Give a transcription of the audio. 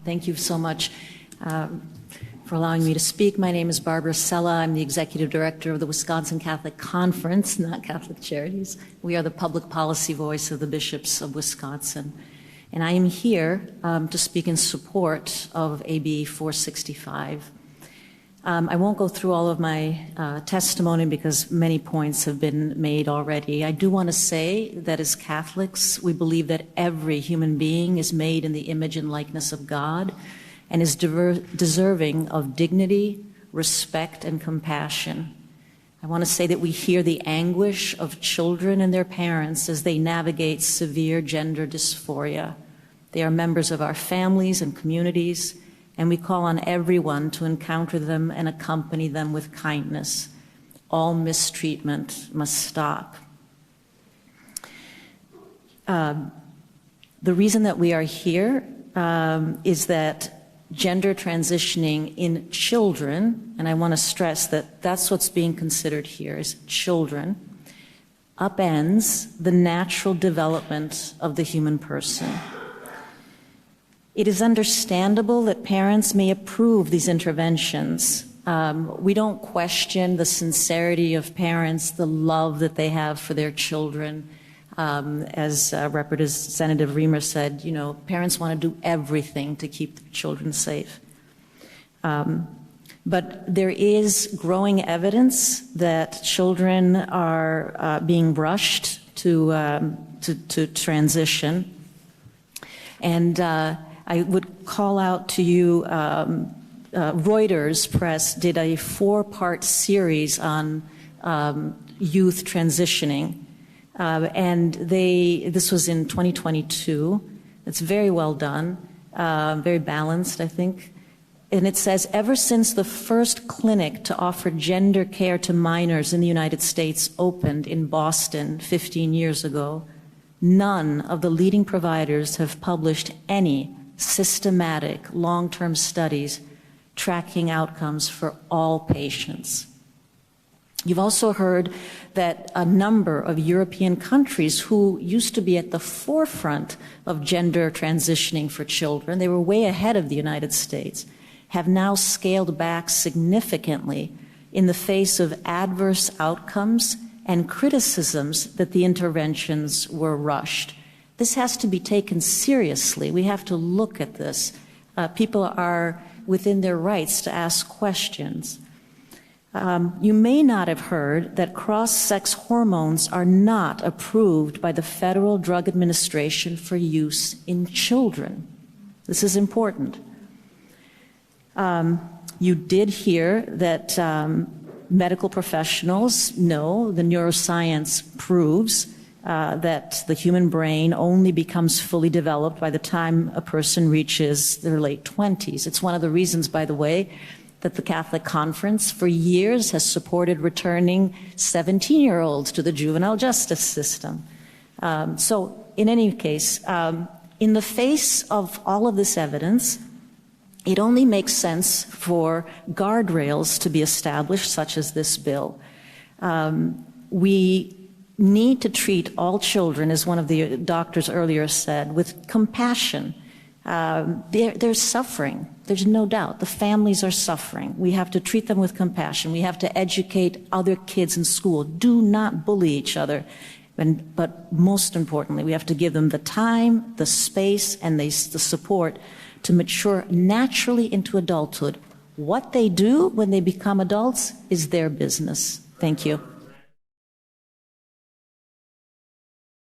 Thank you so much for allowing me to speak. My name is Barbara Sella. I'm the Executive Director of the Wisconsin Catholic Conference, not Catholic Charities. We are the public policy voice of the bishops of Wisconsin. And I am here to speak in support of AB 465. I won't go through all of my testimony because many points have been made already. I do want to say that as Catholics, we believe that every human being is made in the image and likeness of God and is deserving of dignity, respect, and compassion. I want to say that we hear the anguish of children and their parents as they navigate severe gender dysphoria. They are members of our families and communities, and we call on everyone to encounter them and accompany them with kindness. All mistreatment must stop. The reason that we are here is that gender transitioning in children, and I want to stress that that's what's being considered here, is children, upends the natural development of the human person. It is understandable that parents may approve these interventions. We don't question the sincerity of parents, the love that they have for their children. As Representative Reamer said, you know, parents want to do everything to keep their children safe. But there is growing evidence that children are being rushed to transition. And I would call out to you, Reuters Press did a 4-part series on youth transitioning. And this was in 2022. It's very well done, very balanced, I think. And it says, ever since the first clinic to offer gender care to minors in the United States opened in Boston 15 years ago, none of the leading providers have published any systematic long-term studies tracking outcomes for all patients. You've also heard that a number of European countries who used to be at the forefront of gender transitioning for children, they were way ahead of the United States, have now scaled back significantly in the face of adverse outcomes and criticisms that the interventions were rushed. This has to be taken seriously. We have to look at this. People are within their rights to ask questions. You may not have heard that cross-sex hormones are not approved by the Federal Drug Administration for use in children. This is important. You did hear that medical professionals know the neuroscience proves that the human brain only becomes fully developed by the time a person reaches their late 20s. It's one of the reasons, by the way, that the Catholic Conference for years has supported returning 17-year-olds to the juvenile justice system. So in any case, in the face of all of this evidence, it only makes sense for guardrails to be established, such as this bill. We need to treat all children, as one of the doctors earlier said, with compassion. They're suffering. There's no doubt. The families are suffering. We have to treat them with compassion. We have to educate other kids in school. Do not bully each other. But most importantly, we have to give them the time, the space, and the support to mature naturally into adulthood. What they do when they become adults is their business. Thank you.